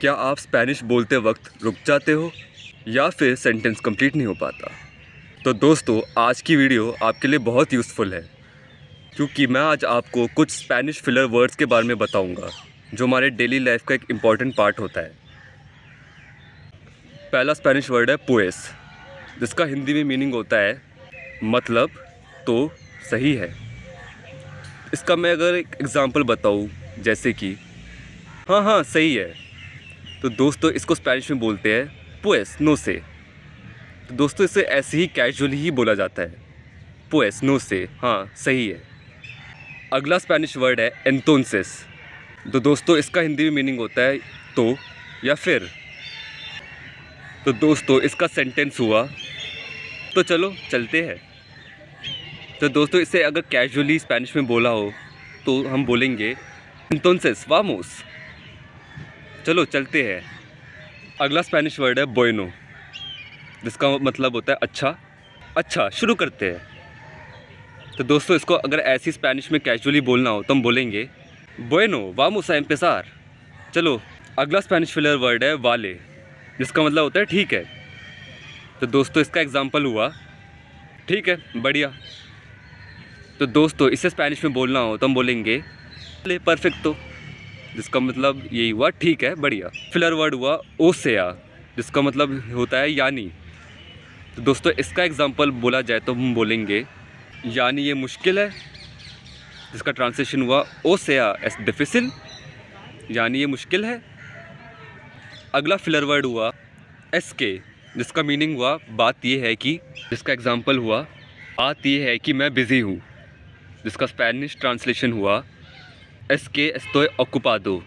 क्या आप स्पेनिश बोलते वक्त रुक जाते हो या फिर सेंटेंस कंप्लीट नहीं हो पाता? तो दोस्तों, आज की वीडियो आपके लिए बहुत यूज़फुल है क्योंकि मैं आज आपको कुछ स्पेनिश फिलर वर्ड्स के बारे में बताऊंगा जो हमारे डेली लाइफ का एक इम्पॉर्टेंट पार्ट होता है। पहला स्पेनिश वर्ड है पुएस, जिसका हिंदी में मीनिंग होता है मतलब तो सही है। इसका मैं अगर एक एग्ज़ाम्पल बताऊं, जैसे कि हाँ हाँ सही है, तो दोस्तों इसको स्पेनिश में बोलते हैं पुएस नो से। तो दोस्तों इसे ऐसे ही कैजुअली ही बोला जाता है, पुएस नो से, हाँ सही है। अगला स्पेनिश वर्ड है एंटोंसेस। तो दोस्तों इसका हिंदी में मीनिंग होता है तो या फिर। तो दोस्तों इसका सेंटेंस हुआ तो चलो चलते हैं। तो दोस्तों इसे अगर कैजुअली स्पेनिश में बोला हो तो हम बोलेंगे एंटोंसेस वामोस, चलो चलते हैं। अगला स्पेनिश वर्ड है बोइनो, जिसका मतलब होता है अच्छा। अच्छा शुरू करते हैं। तो दोस्तों इसको अगर ऐसी स्पेनिश में कैजुअली बोलना हो तो हम बोलेंगे बोइनो वामोस आ एम्पेज़ार, चलो। अगला स्पेनिश फिलर वर्ड है वाले, जिसका मतलब होता है ठीक है। तो दोस्तों इसका एग्जांपल हुआ ठीक है बढ़िया। तो दोस्तों इसे स्पेनिश में बोलना हो तो हम बोलेंगे ले परफेक्टो, जिसका मतलब यही हुआ ठीक है बढ़िया। फिलर वर्ड हुआ ओसेया, जिसका मतलब होता है यानी। तो दोस्तों इसका एग्जांपल बोला जाए तो हम बोलेंगे यानी ये मुश्किल है, जिसका ट्रांसलेशन हुआ ओसेया एस डिफिसिल, यानी ये मुश्किल है। अगला फिलर वर्ड हुआ एसके, जिसका मीनिंग हुआ बात ये है कि, जिसका एग्जांपल हुआ बात ये है कि मैं बिज़ी हूँ, जिसका स्पेनिश ट्रांसलेशन हुआ एसके एस्तोय ऑक्युपादो,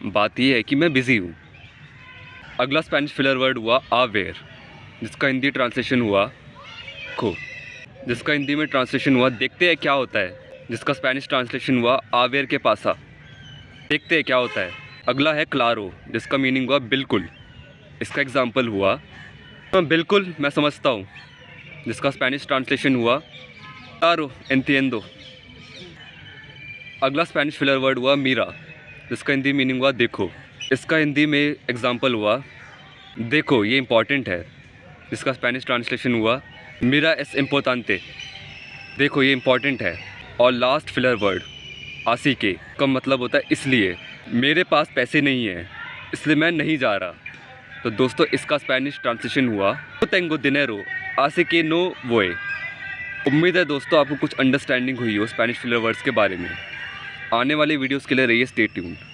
बात ये है कि मैं बिज़ी हूँ। अगला स्पेनिश फिलर वर्ड हुआ आवेर, जिसका हिंदी ट्रांसलेशन हुआ खो, जिसका हिंदी में ट्रांसलेशन हुआ देखते हैं क्या होता है, जिसका स्पेनिश ट्रांसलेशन हुआ आवेर के पासा, देखते हैं क्या होता है। अगला है क्लारो, जिसका मीनिंग हुआ बिल्कुल, इसका एग्जांपल हुआ हाँ बिल्कुल मैं समझता हूँ, जिसका स्पेनिश ट्रांसलेशन हुआ क्लारो एंटिएंडो। अगला स्पेनिश फिलर वर्ड हुआ मीरा, जिसका हिंदी मीनिंग हुआ देखो, इसका हिंदी में एग्जांपल हुआ देखो ये इम्पॉर्टेंट है, जिसका स्पेनिश ट्रांसलेशन हुआ मीरा एस इम्पोर्टेंटे, देखो ये इम्पॉर्टेंट है। और लास्ट फिलर वर्ड आसी के का मतलब होता है इसलिए, मेरे पास पैसे नहीं हैं इसलिए मैं नहीं जा रहा। तो दोस्तों इसका स्पेनिश ट्रांसलेशन हुआ तो टेंगो दिनेरो आसे के नो वोए। उम्मीद है दोस्तों आपको कुछ अंडरस्टैंडिंग हुई हो स्पेनिश फिलर वर्ड्स के बारे में। आने वाले वीडियोस के लिए रहिए स्टे ट्यून्ड।